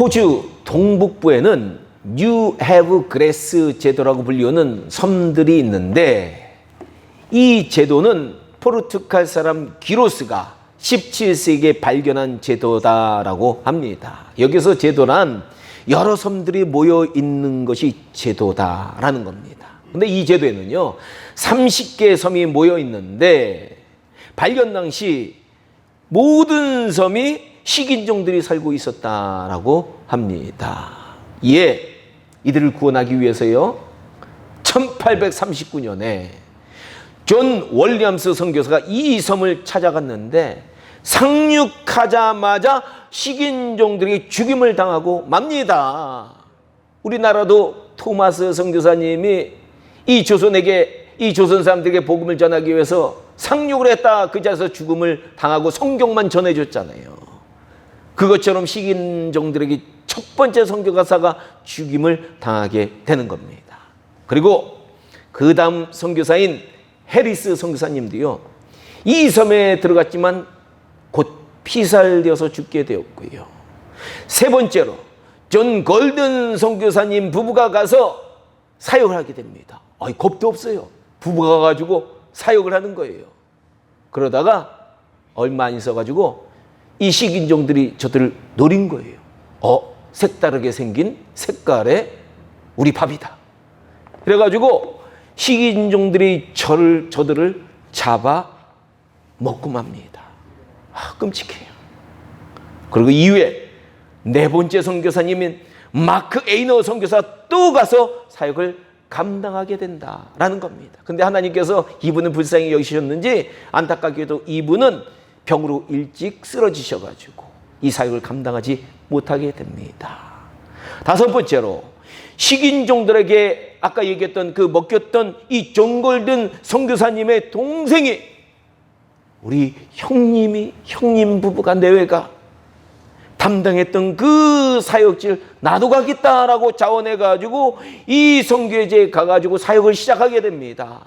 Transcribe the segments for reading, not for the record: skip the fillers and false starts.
호주 동북부에는 뉴 해브 그레스 제도라고 불리우는 섬들이 있는데, 이 제도는 포르투갈 사람 기로스가 17세기에 발견한 제도다라고 합니다. 여기서 제도란 여러 섬들이 모여 있는 것이 제도다라는 겁니다. 근데 이 제도에는요 30개의 섬이 모여 있는데, 발견 당시 모든 섬이 식인종들이 살고 있었다라고 합니다. 이에 이들을 구원하기 위해서요 1839년에 존 월리엄스 선교사가 이 섬을 찾아갔는데, 상륙하자마자 식인종들에게 죽임을 당하고 맙니다. 우리나라도 토마스 선교사님이 이 조선 사람들에게 복음을 전하기 위해서 상륙을 했다. 그 자리에서 죽음을 당하고 성경만 전해줬잖아요. 그것처럼 식인종들에게 첫 번째 선교사가 죽임을 당하게 되는 겁니다. 그리고 그 다음 선교사인 해리스 선교사님도요 이 섬에 들어갔지만 곧 피살되어서 죽게 되었고요. 세 번째로 존 골든 선교사님 부부가 가서 사역을 하게 됩니다. 겁도 없어요. 부부가 가가지고 사역을 하는 거예요. 그러다가 얼마 안 있어가지고 이 식인종들이 저들을 노린 거예요. 색다르게 생긴 색깔의 우리 밥이다. 그래가지고 식인종들이 저들을 잡아 먹고 맙니다. 끔찍해요. 그리고 이후에 네 번째 선교사님인 마크 에이너 선교사 또 가서 사역을 감당하게 된다라는 겁니다. 근데 하나님께서 이분은 불쌍히 여기셨는지 안타깝게도 이분은 병으로 일찍 쓰러지셔가지고 이 사역을 감당하지 못하게 됩니다. 다섯 번째로 식인종들에게 아까 얘기했던 그 먹혔던 이 존 골든 선교사님의 동생이 우리 형님 부부가 내외가 담당했던 그 사역질 나도 가겠다라고 자원해가지고 이 선교제에 가가지고 사역을 시작하게 됩니다.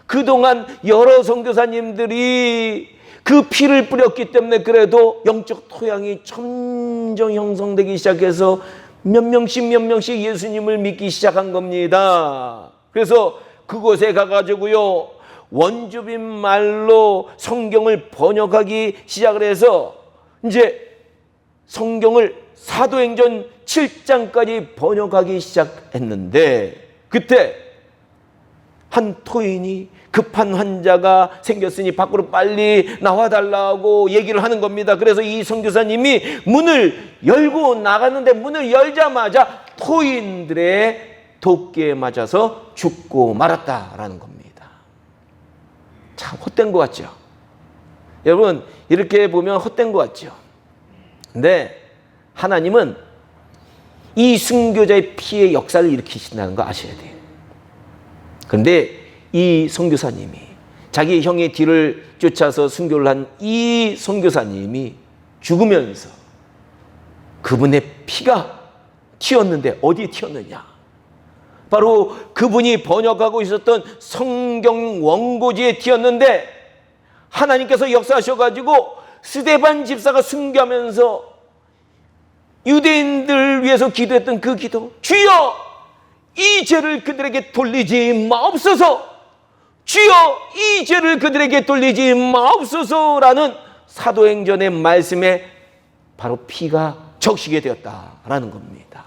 그동안 여러 선교사님들이 그 피를 뿌렸기 때문에 그래도 영적 토양이 점점 형성되기 시작해서 몇 명씩 예수님을 믿기 시작한 겁니다. 그래서 그곳에 가가지고요 원주민 말로 성경을 번역하기 시작을 해서 이제 성경을 사도행전 7장까지 번역하기 시작했는데, 그때 한 토인이 급한 환자가 생겼으니 밖으로 빨리 나와달라고 얘기를 하는 겁니다. 그래서 이 선교사님이 문을 열고 나갔는데 문을 열자마자 토인들의 독기에 맞아서 죽고 말았다라는 겁니다. 참 헛된 것 같죠? 여러분 이렇게 보면 헛된 것 같죠? 근데 하나님은 이 순교자의 피의 역사를 일으키신다는 거 아셔야 돼요. 그런데 이 선교사님이 자기 형의 뒤를 쫓아서 순교를 한 이 선교사님이 죽으면서 그분의 피가 튀었는데 어디에 튀었느냐? 바로 그분이 번역하고 있었던 성경 원고지에 튀었는데, 하나님께서 역사하셔가지고 스데반 집사가 순교하면서 유대인들을 위해서 기도했던 그 기도, 주여 이 죄를 그들에게 돌리지 마옵소서, 주여 이 죄를 그들에게 돌리지 마옵소서라는 사도행전의 말씀에 바로 피가 적시게 되었다라는 겁니다.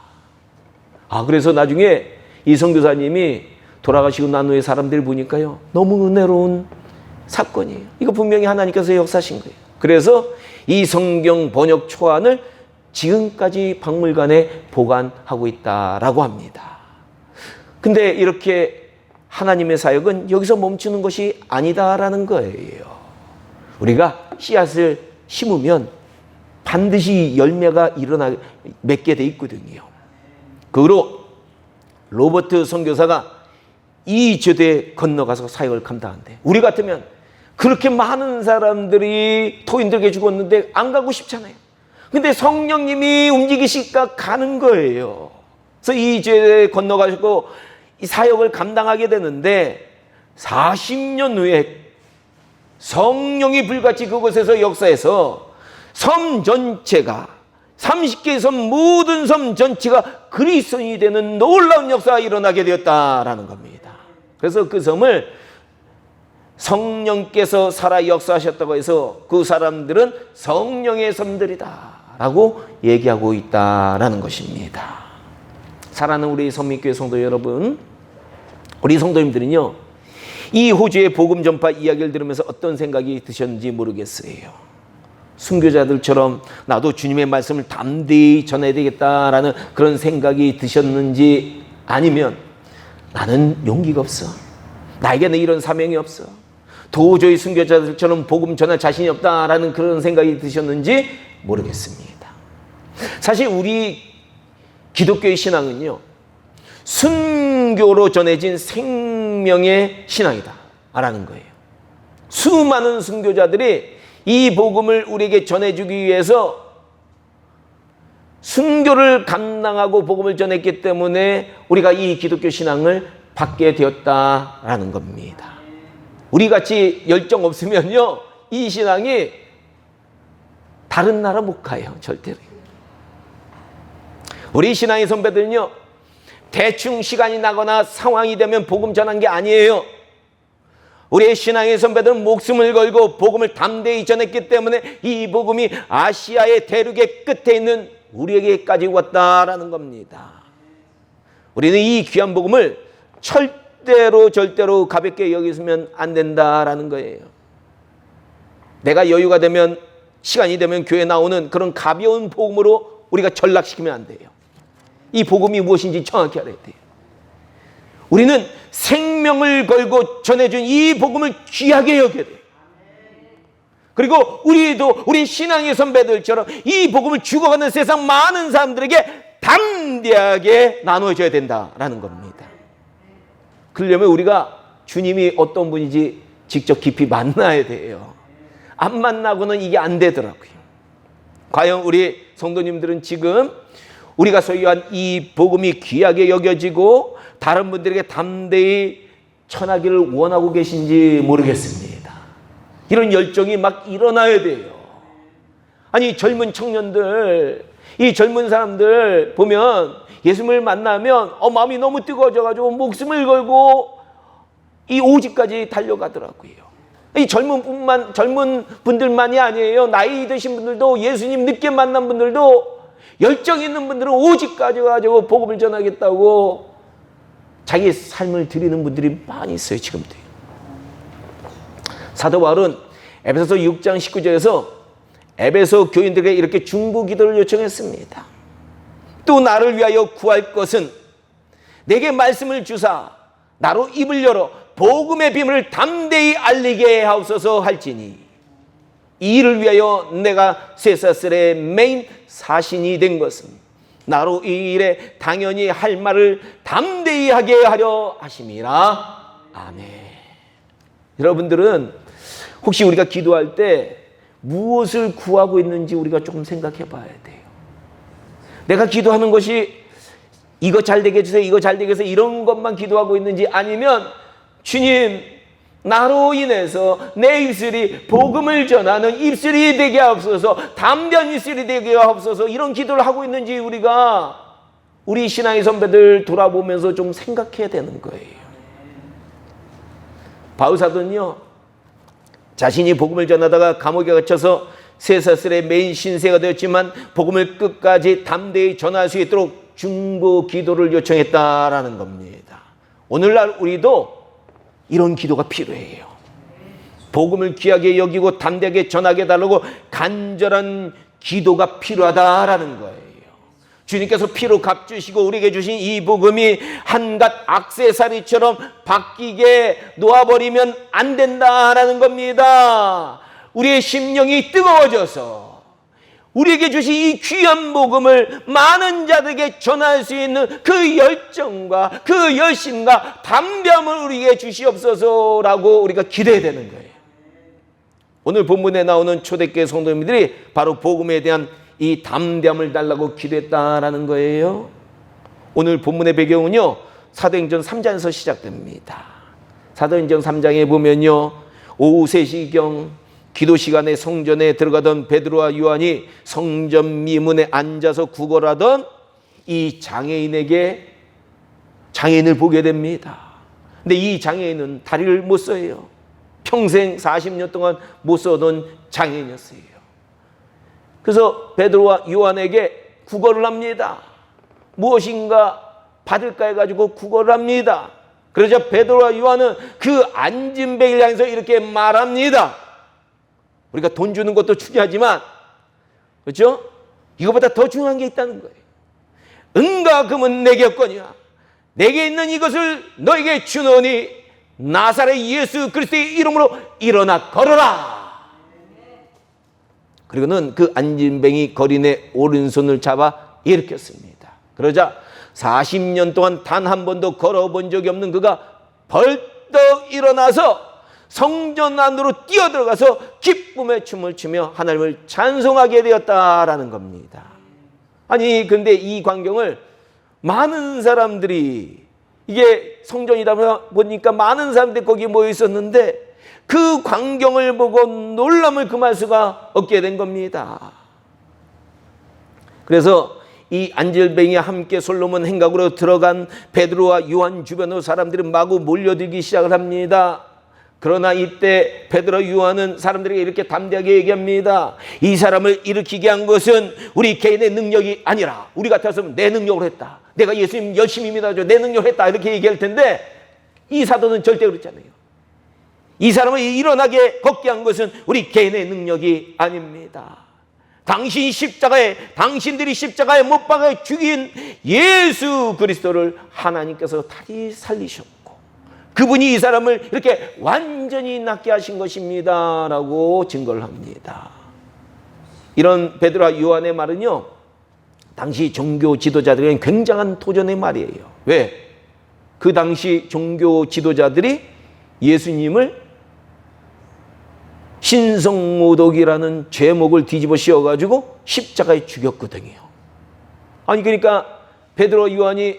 그래서 나중에 이 선교사님이 돌아가시고 난 후에 사람들 보니까요 너무 은혜로운 사건이에요. 이거 분명히 하나님께서 역사하신 거예요. 그래서 이 성경 번역 초안을 지금까지 박물관에 보관하고 있다라고 합니다. 근데 이렇게 하나님의 사역은 여기서 멈추는 것이 아니다라는 거예요. 우리가 씨앗을 심으면 반드시 열매가 맺게 돼 있거든요. 그로 로버트 선교사가 이 제도에 건너가서 사역을 감당한대. 우리 같으면 그렇게 많은 사람들이 토인들에게 죽었는데 안 가고 싶잖아요. 근데 성령님이 움직이시니까 가는 거예요. 그래서 이 제도에 건너가시고 이 사역을 감당하게 되는데, 40년 후에 성령이 불같이 그곳에서 역사해서 섬 전체가 30개의 섬, 모든 섬 전체가 그리스도인이 되는 놀라운 역사가 일어나게 되었다라는 겁니다. 그래서 그 섬을 성령께서 살아 역사하셨다고 해서 그 사람들은 성령의 섬들이다라고 얘기하고 있다라는 것입니다. 사랑하는 우리 선민교회 성도 여러분, 우리 성도님들은요, 이 호주의 복음 전파 이야기를 들으면서 어떤 생각이 드셨는지 모르겠어요. 순교자들처럼 나도 주님의 말씀을 담대히 전해야 되겠다라는 그런 생각이 드셨는지, 아니면 나는 용기가 없어, 나에게는 이런 사명이 없어, 도저히 순교자들처럼 복음 전할 자신이 없다라는 그런 생각이 드셨는지 모르겠습니다. 사실 우리 기독교의 신앙은요, 순교로 전해진 생명의 신앙이다 라는 거예요. 수많은 순교자들이 이 복음을 우리에게 전해주기 위해서 순교를 감당하고 복음을 전했기 때문에 우리가 이 기독교 신앙을 받게 되었다라는 겁니다. 우리같이 열정 없으면요, 이 신앙이 다른 나라 못 가요, 절대로. 우리 신앙의 선배들은요, 대충 시간이 나거나 상황이 되면 복음 전한 게 아니에요. 우리의 신앙의 선배들은 목숨을 걸고 복음을 담대히 전했기 때문에 이 복음이 아시아의 대륙의 끝에 있는 우리에게까지 왔다라는 겁니다. 우리는 이 귀한 복음을 절대로 가볍게 여기면 안 된다라는 거예요. 내가 여유가 되면, 시간이 되면 교회에 나오는 그런 가벼운 복음으로 우리가 전락시키면 안 돼요. 이 복음이 무엇인지 정확히 알아야 돼요. 우리는 생명을 걸고 전해준 이 복음을 귀하게 여겨야 돼요. 그리고 우리도 우리 신앙의 선배들처럼 이 복음을 죽어가는 세상 많은 사람들에게 담대하게 나눠줘야 된다라는 겁니다. 그러려면 우리가 주님이 어떤 분인지 직접 깊이 만나야 돼요. 안 만나고는 이게 안 되더라고요. 과연 우리 성도님들은 지금 우리가 소유한 이 복음이 귀하게 여겨지고 다른 분들에게 담대히 전하기를 원하고 계신지 모르겠습니다. 이런 열정이 막 일어나야 돼요. 아니, 젊은 청년들, 이 젊은 사람들 보면 예수님을 만나면 마음이 너무 뜨거워져가지고 목숨을 걸고 이 오직까지 달려가더라고요. 이 젊은 분들만이 아니에요. 나이 드신 분들도, 예수님 늦게 만난 분들도, 열정 있는 분들은 오직까지 가지고 복음을 전하겠다고 자기 삶을 드리는 분들이 많이 있어요, 지금도. 사도 바울은 에베소서 6장 19절에서 에베소 교인들에게 이렇게 중보 기도를 요청했습니다. 또 나를 위하여 구할 것은 내게 말씀을 주사 나로 입을 열어 복음의 비밀을 담대히 알리게 하옵소서 할지니 이 일을 위하여 내가 쇠사슬의 메인 사신이 된 것은 나로 이 일에 당연히 할 말을 담대히 하게 하려 하심이라. 아멘. 여러분들은 혹시 우리가 기도할 때 무엇을 구하고 있는지 우리가 조금 생각해 봐야 돼요. 내가 기도하는 것이 이거 잘 되게 해주세요, 이거 잘 되게 해서 이런 것만 기도하고 있는지, 아니면 주님, 나로 인해서 내 입술이 복음을 전하는 입술이 되게 하옵소서, 담대한 입술이 되게 하옵소서, 이런 기도를 하고 있는지 우리가 우리 신앙의 선배들 돌아보면서 좀 생각해야 되는 거예요. 바울 사도는요, 자신이 복음을 전하다가 감옥에 갇혀서 쇠사슬의 메인 신세가 되었지만 복음을 끝까지 담대히 전할 수 있도록 중보 기도를 요청했다라는 겁니다. 오늘날 우리도 이런 기도가 필요해요. 복음을 귀하게 여기고 담대하게 전하게 해달라고 간절한 기도가 필요하다라는 거예요. 주님께서 피로 값주시고 우리에게 주신 이 복음이 한갓 액세서리처럼 바뀌게 놓아버리면 안 된다라는 겁니다. 우리의 심령이 뜨거워져서 우리에게 주신 이 귀한 복음을 많은 자들에게 전할 수 있는 그 열정과 그 열심과 담대함을 우리에게 주시옵소서라고 우리가 기도해야 되는 거예요. 오늘 본문에 나오는 초대교회 성도님들이 바로 복음에 대한 이 담대함을 달라고 기도했다라는 거예요. 오늘 본문의 배경은요, 사도행전 3장에서 시작됩니다. 사도행전 3장에 보면요, 오후 3시경 기도 시간에 성전에 들어가던 베드로와 요한이 성전 미문에 앉아서 구걸하던 이 장애인을 보게 됩니다. 근데 이 장애인은 다리를 못 써요. 평생 40년 동안 못 써던 장애인이었어요. 그래서 베드로와 요한에게 구걸을 합니다. 무엇인가 받을까 해가지고 구걸을 합니다. 그러자 베드로와 요한은 그 앉은 뱅이를 향해서 이렇게 말합니다. 우리가 돈 주는 것도 중요하지만, 그렇죠? 이거보다 더 중요한 게 있다는 거예요. 은과 금은 내게 없거니와 내게 있는 이것을 너에게 주노니 나사렛 예수 그리스도의 이름으로 일어나 걸어라. 그리고는 그 앉은뱅이 거린의 오른손을 잡아 일으켰습니다. 그러자 40년 동안 단 한 번도 걸어본 적이 없는 그가 벌떡 일어나서 성전 안으로 뛰어들어가서 기쁨의 춤을 추며 하나님을 찬송하게 되었다라는 겁니다. 아니 근데 이 광경을 많은 사람들이, 이게 성전이다 보니까 많은 사람들이 거기에 모여 있었는데 그 광경을 보고 놀람을 금할 수가 없게 된 겁니다. 그래서 이 안질뱅이와 함께 솔로몬 행각으로 들어간 베드로와 요한 주변으로 사람들이 마구 몰려들기 시작을 합니다. 그러나 이때 베드로 요한은 사람들에게 이렇게 담대하게 얘기합니다. 이 사람을 일으키게 한 것은 우리 개인의 능력이 아니라, 우리 같았으면 내 능력으로 했다, 내가 예수님 열심히 믿어줘 내 능력으로 했다 이렇게 얘기할 텐데, 이 사도는 절대 그렇잖아요. 이 사람을 일어나게 걷게 한 것은 우리 개인의 능력이 아닙니다. 당신들이 십자가에 못 박아 죽인 예수 그리스도를 하나님께서 다시 살리셨고 그분이 이 사람을 이렇게 완전히 낫게 하신 것입니다 라고 증거를 합니다. 이런 베드로와 요한의 말은요, 당시 종교 지도자들에게는 굉장한 도전의 말이에요. 왜? 그 당시 종교 지도자들이 예수님을 신성모독이라는 죄목을 뒤집어 씌워가지고 십자가에 죽였거든요. 아니 그러니까 베드로 요한이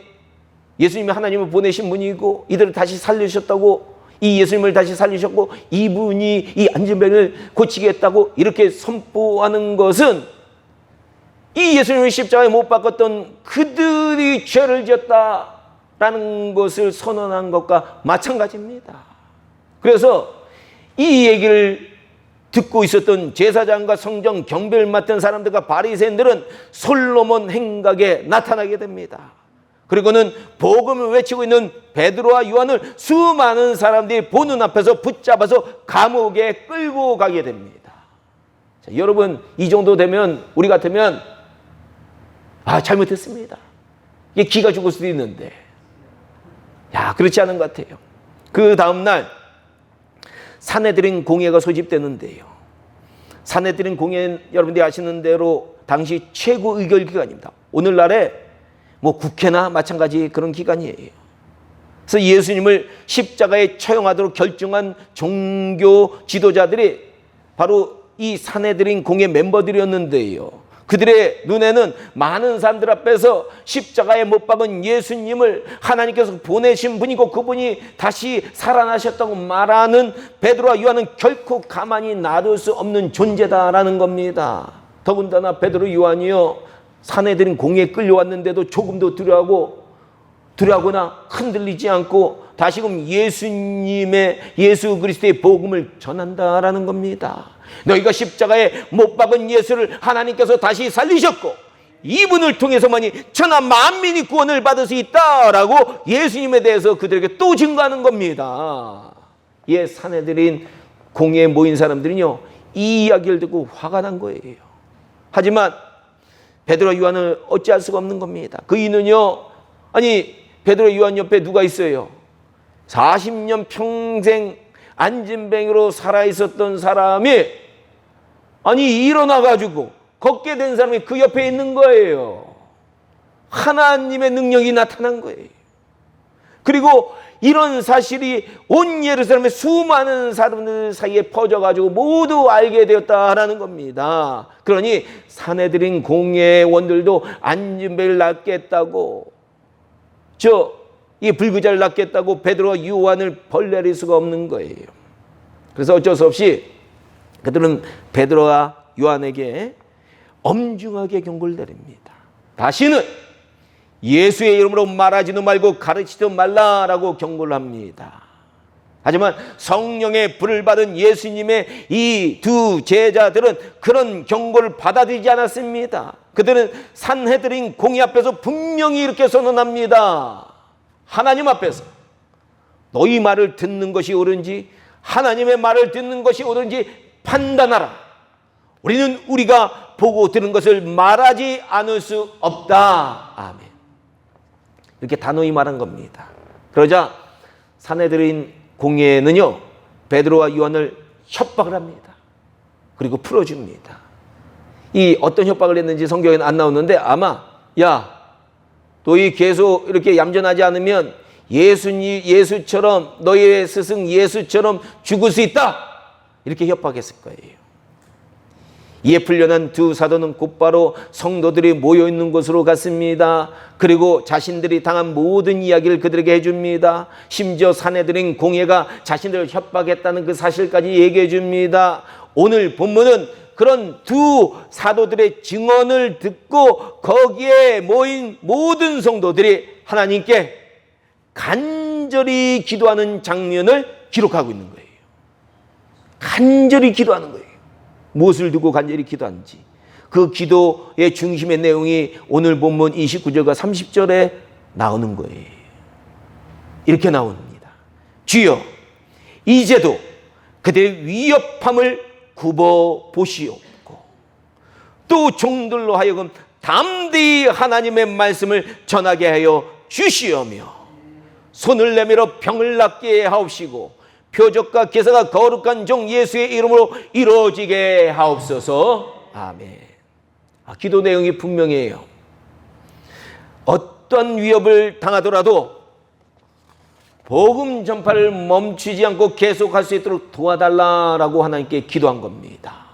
예수님이 하나님을 보내신 분이고 이들을 다시 살리셨다고, 이 예수님을 다시 살리셨고 이분이 이 안진뱅이를 고치겠다고 이렇게 선포하는 것은 이 예수님을 십자가에 못 박았던 그들이 죄를 지었다라는 것을 선언한 것과 마찬가지입니다. 그래서 이 얘기를 듣고 있었던 제사장과 성전 경배를 맡은 사람들과 바리새인들은 솔로몬 행각에 나타나게 됩니다. 그리고는 복음을 외치고 있는 베드로와 요한을 수많은 사람들이 보는 앞에서 붙잡아서 감옥에 끌고 가게 됩니다. 자, 여러분 이 정도 되면 우리 같으면 잘못했습니다. 이게 기가 죽을 수도 있는데, 그렇지 않은 것 같아요. 그 다음날 산헤드린 공회가 소집되는데요. 산헤드린 공회, 여러분들이 아시는 대로 당시 최고 의결 기관입니다. 오늘날에 국회나 마찬가지 그런 기관이에요. 그래서 예수님을 십자가에 처형하도록 결정한 종교 지도자들이 바로 이 산헤드린 공회 멤버들이었는데요. 그들의 눈에는 많은 사람들 앞에서 십자가에 못 박은 예수님을 하나님께서 보내신 분이고 그분이 다시 살아나셨다고 말하는 베드로와 요한은 결코 가만히 놔둘 수 없는 존재다라는 겁니다. 더군다나 베드로 요한이요, 산헤드린 공회에 끌려왔는데도 조금도 두려워하거나 흔들리지 않고 다시금 예수 그리스도의 복음을 전한다라는 겁니다. 너희가 십자가에 못 박은 예수를 하나님께서 다시 살리셨고 이분을 통해서만이 천하 만민이 구원을 받을 수 있다라고 예수님에 대해서 그들에게 또 증거하는 겁니다. 산헤드린 공회에 모인 사람들은요, 이 이야기를 듣고 화가 난 거예요. 하지만 베드로 요한을 어찌할 수가 없는 겁니다. 그 이유는요, 베드로 요한 옆에 누가 있어요? 40년 평생 안진뱅이로 살아있었던 사람이 일어나가지고 걷게 된 사람이 그 옆에 있는 거예요. 하나님의 능력이 나타난 거예요. 그리고 이런 사실이 온 예루살렘의 수많은 사람들 사이에 퍼져가지고 모두 알게 되었다라는 겁니다. 그러니 산헤드린 공회원들도 안진뱅이를 낫겠다고, 이 불구자를 낫겠다고 베드로와 요한을 벌내릴 수가 없는 거예요. 그래서 어쩔 수 없이 그들은 베드로와 요한에게 엄중하게 경고를 내립니다. 다시는 예수의 이름으로 말하지도 말고 가르치지도 말라라고 경고를 합니다. 하지만 성령의 불을 받은 예수님의 이 두 제자들은 그런 경고를 받아들이지 않았습니다. 그들은 산헤드린 공의 앞에서 분명히 이렇게 선언합니다. 하나님 앞에서 너희 말을 듣는 것이 옳은지 하나님의 말을 듣는 것이 옳은지 판단하라. 우리는 우리가 보고 들은 것을 말하지 않을 수 없다. 아멘. 이렇게 단호히 말한 겁니다. 그러자 산헤드린 공회는요, 베드로와 요한을 협박을 합니다. 그리고 풀어줍니다. 이 어떤 협박을 했는지 성경에는 안 나오는데 아마 너희 계속 이렇게 얌전하지 않으면 예수처럼 너희의 스승 예수처럼 죽을 수 있다. 이렇게 협박했을 거예요. 이에 풀려난 두 사도는 곧바로 성도들이 모여있는 곳으로 갔습니다. 그리고 자신들이 당한 모든 이야기를 그들에게 해줍니다. 심지어 산헤드린 공회가 자신들을 협박했다는 그 사실까지 얘기해 줍니다. 오늘 본문은 그런 두 사도들의 증언을 듣고 거기에 모인 모든 성도들이 하나님께 간절히 기도하는 장면을 기록하고 있는 거예요. 간절히 기도하는 거예요. 무엇을 두고 간절히 기도하는지. 그 기도의 중심의 내용이 오늘 본문 29절과 30절에 나오는 거예요. 이렇게 나옵니다. 주여, 이제도 그들의 위협함을 굽어 보시옵고 또 종들로 하여금 담대히 하나님의 말씀을 전하게 하여 주시오며 손을 내밀어 병을 낫게 하옵시고 표적과 기사가 거룩한 종 예수의 이름으로 이루어지게 하옵소서. 아멘. 기도 내용이 분명해요. 어떤 위협을 당하더라도 복음 전파를 멈추지 않고 계속할 수 있도록 도와달라고 하나님께 기도한 겁니다.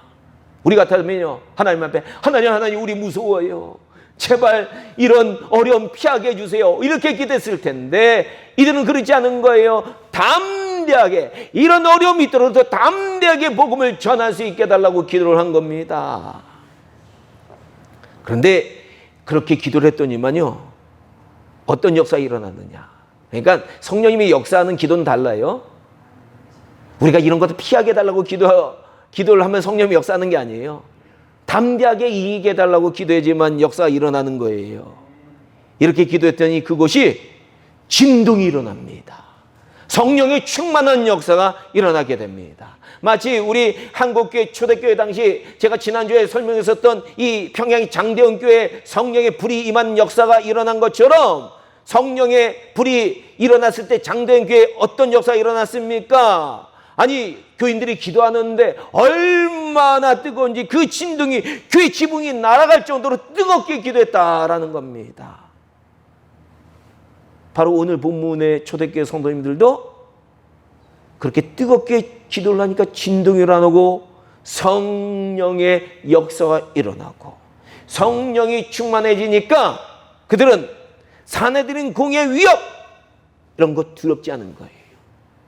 우리 같으면요, 하나님 앞에 하나님 우리 무서워요. 제발 이런 어려움 피하게 해주세요. 이렇게 기도했을 텐데 이들은 그렇지 않은 거예요. 담대하게 이런 어려움이 있더라도 담대하게 복음을 전할 수 있게 해달라고 기도를 한 겁니다. 그런데 그렇게 기도를 했더니만요, 어떤 역사가 일어났느냐. 그러니까 성령님이 역사하는 기도는 달라요. 우리가 이런 것도 피하게 해달라고 기도를 하면 성령님이 역사하는 게 아니에요. 담대하게 이기게 해달라고 기도하지만 역사가 일어나는 거예요. 이렇게 기도했더니 그곳이 진동이 일어납니다. 성령의 충만한 역사가 일어나게 됩니다. 마치 우리 한국교회 초대교회 당시 제가 지난주에 설명했었던 이 평양 장대원교회 성령의 불이 임한 역사가 일어난 것처럼 성령의 불이 일어났을 때 장대원교회에 어떤 역사가 일어났습니까? 아니, 교인들이 기도하는데 얼마나 뜨거운지 그 진동이 교회 지붕이 날아갈 정도로 뜨겁게 기도했다라는 겁니다. 바로 오늘 본문의 초대교회 성도님들도 그렇게 뜨겁게 기도를 하니까 진동이 일어나고 성령의 역사가 일어나고 성령이 충만해지니까 그들은 산헤드린 공의 위협 이런 거 두렵지 않은 거예요.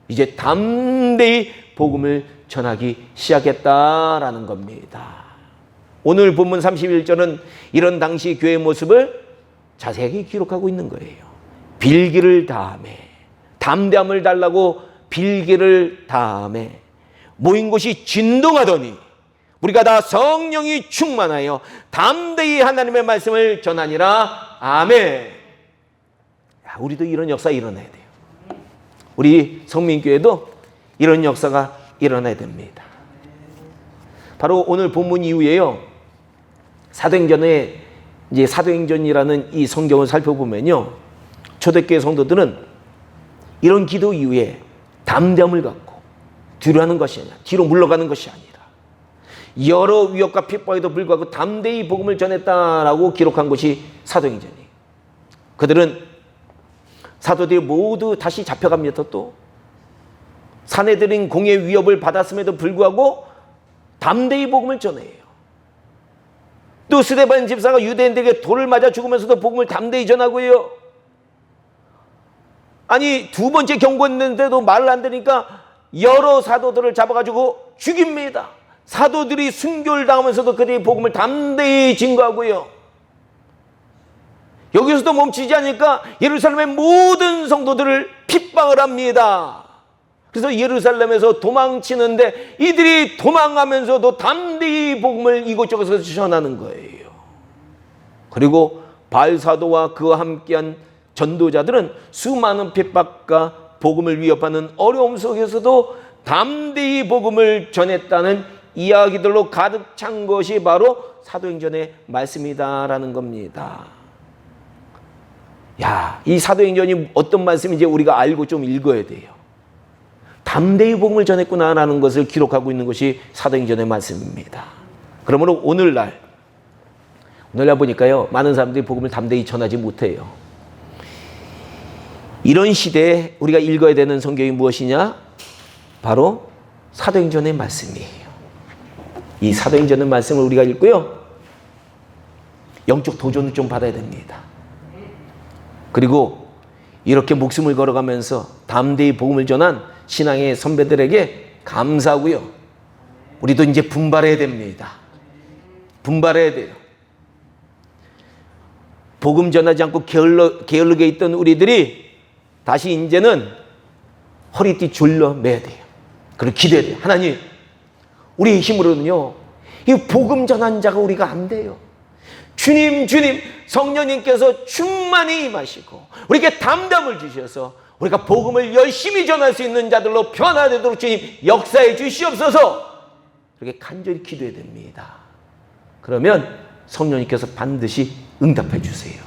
이제 담대히 복음을 전하기 시작했다라는 겁니다. 오늘 본문 31절은 이런 당시 교회의 모습을 자세하게 기록하고 있는 거예요. 빌기를 다하매, 담대함을 달라고 빌기를 다하매 모인 곳이 진동하더니 우리가 다 성령이 충만하여 담대히 하나님의 말씀을 전하니라. 아멘. 우리도 이런 역사 일어나야 돼요. 우리 성민교회도 이런 역사가 일어나야 됩니다. 바로 오늘 본문 이후에요, 사도행전에 이제 사도행전이라는 이 성경을 살펴보면요, 초대교회 성도들은 이런 기도 이후에 담대함을 갖고 두려워하는 것이 아니라 뒤로 물러가는 것이 아니라 여러 위협과 핍박에도 불구하고 담대히 복음을 전했다라고 기록한 것이 사도행전이에요. 그들은 사도들이 모두 다시 잡혀갑니다. 또 산헤드린 공의 위협을 받았음에도 불구하고 담대히 복음을 전해요. 또 스데반 집사가 유대인들에게 돌을 맞아 죽으면서도 복음을 담대히 전하고요. 아니, 두 번째 경고했는데도 말을 안 들으니까 여러 사도들을 잡아가지고 죽입니다. 사도들이 순교를 당하면서도 그들의 복음을 담대히 증거하고요. 여기서도 멈추지 않으니까 예루살렘의 모든 성도들을 핍박을 합니다. 그래서 예루살렘에서 도망치는데 이들이 도망하면서도 담대히 복음을 이곳저곳에서 전하는 거예요. 그리고 바알사도와 그와 함께한 전도자들은 수많은 핍박과 복음을 위협하는 어려움 속에서도 담대히 복음을 전했다는 이야기들로 가득 찬 것이 바로 사도행전의 말씀이다라는 겁니다. 야, 이 사도행전이 어떤 말씀인지 우리가 알고 좀 읽어야 돼요. 담대히 복음을 전했구나라는 것을 기록하고 있는 것이 사도행전의 말씀입니다. 그러므로 오늘날 보니까요, 많은 사람들이 복음을 담대히 전하지 못해요. 이런 시대에 우리가 읽어야 되는 성경이 무엇이냐? 바로 사도행전의 말씀이에요. 이 사도행전의 말씀을 우리가 읽고요, 영적 도전을 좀 받아야 됩니다. 그리고 이렇게 목숨을 걸어가면서 담대히 복음을 전한 신앙의 선배들에게 감사하고요, 우리도 이제 분발해야 됩니다. 분발해야 돼요. 복음 전하지 않고 게을르게 있던 우리들이 다시 이제는 허리띠 졸려 매야 돼요. 그리고 기도해야 돼요. 하나님, 우리의 힘으로는요, 이 복음 전한 자가 우리가 안 돼요. 주님, 성령님께서 충만히 임하시고 우리에게 담담을 주셔서 우리가 복음을 열심히 전할 수 있는 자들로 변화되도록 주님 역사해 주시옵소서. 그렇게 간절히 기도해야 됩니다. 그러면 성령님께서 반드시 응답해 주세요.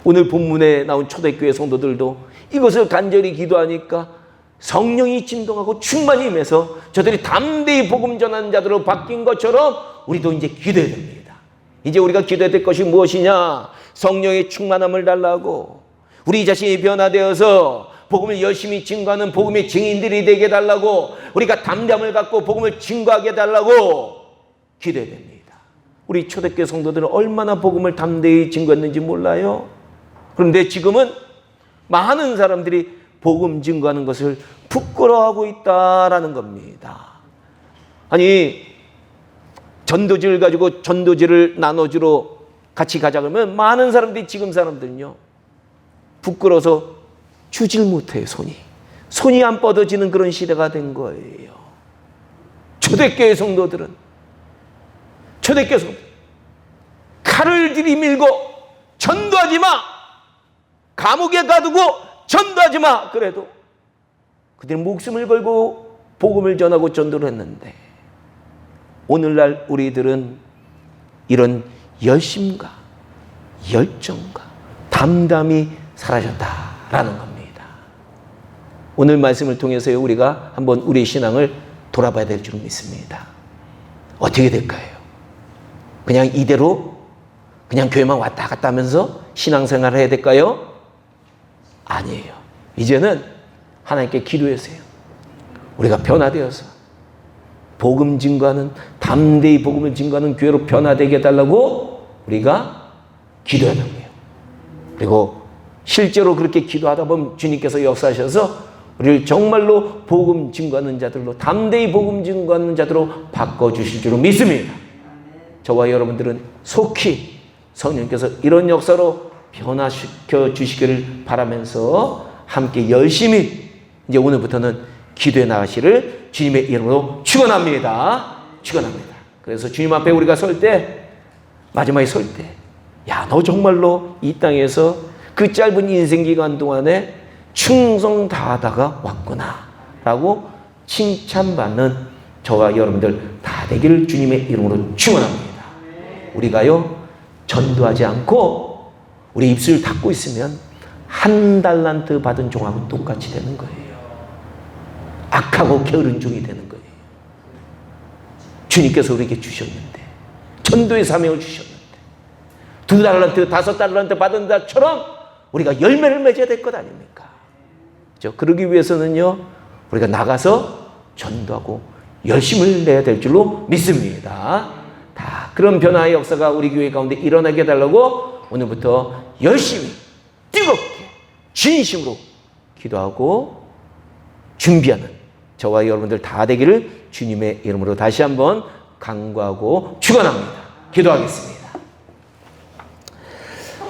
오늘 본문에 나온 초대교회 성도들도 이것을 간절히 기도하니까 성령이 진동하고 충만히 임해서 저들이 담대히 복음 전하는 자들로 바뀐 것처럼 우리도 이제 기도해야 됩니다. 이제 우리가 기도해야 될 것이 무엇이냐? 성령의 충만함을 달라고, 우리 자신이 변화되어서 복음을 열심히 증거하는 복음의 증인들이 되게 해달라고, 우리가 담담을 갖고 복음을 증거하게 해달라고 기도해야 됩니다. 우리 초대교회 성도들은 얼마나 복음을 담대히 증거했는지 몰라요? 그런데 지금은 많은 사람들이 복음 증거하는 것을 부끄러워하고 있다라는 겁니다. 아니, 전도지를 가지고 전도지를 나눠주러 같이 가자 그러면 많은 사람들이, 지금 사람들은요, 부끄러워서 주질 못해요. 손이 안 뻗어지는 그런 시대가 된 거예요. 초대교회 성도들은 칼을 들이밀고 전도하지 마, 감옥에 가두고 전도하지 마, 그래도 그들은 목숨을 걸고 복음을 전하고 전도를 했는데, 오늘날 우리들은 이런 열심과 열정과 담담이 사라졌다라는 겁니다. 오늘 말씀을 통해서 우리가 한번 우리의 신앙을 돌아봐야 될 줄 믿습니다. 어떻게 될까요? 그냥 이대로 그냥 교회만 왔다 갔다 하면서 신앙생활을 해야 될까요? 아니에요. 이제는 하나님께 기도하세요. 우리가 변화되어서 복음 증거하는, 담대히 복음을 증거하는 교회로 변화되게 해달라고 우리가 기도해야 됩니다. 그리고 실제로 그렇게 기도하다 보면 주님께서 역사하셔서 우리를 정말로 복음 증거하는 자들로, 담대히 복음 증거하는 자들로 바꿔주실 줄로 믿습니다. 저와 여러분들은 속히 성령께서 이런 역사로 변화시켜 주시기를 바라면서 함께 열심히 이제 오늘부터는 기도해 나가시를 주님의 이름으로 축원합니다. 그래서 주님 앞에 우리가 설 때, 마지막에 설 때, 야, 너 정말로 이 땅에서 그 짧은 인생 기간 동안에 충성 다하다가 왔구나 라고 칭찬받는 저와 여러분들 다 되기를 주님의 이름으로 축원합니다. 우리가요, 전도하지 않고 우리 입술 닫고 있으면 한 달란트 받은 종하고 똑같이 되는 거예요. 악하고 게으른 종이 되는 거예요. 주님께서 우리에게 주셨는데, 전도의 사명을 주셨는데, 2달란트, 5달란트 받은 자처럼 우리가 열매를 맺어야 될 것 아닙니까? 그렇죠? 그러기 위해서는요, 우리가 나가서 전도하고 열심을 내야 될 줄로 믿습니다. 다 그런 변화의 역사가 우리 교회 가운데 일어나게 해달라고 오늘부터 열심히, 뜨겁게, 진심으로 기도하고 준비하는 저와 여러분들 다 되기를 주님의 이름으로 다시 한번 간구하고 축원합니다. 기도하겠습니다.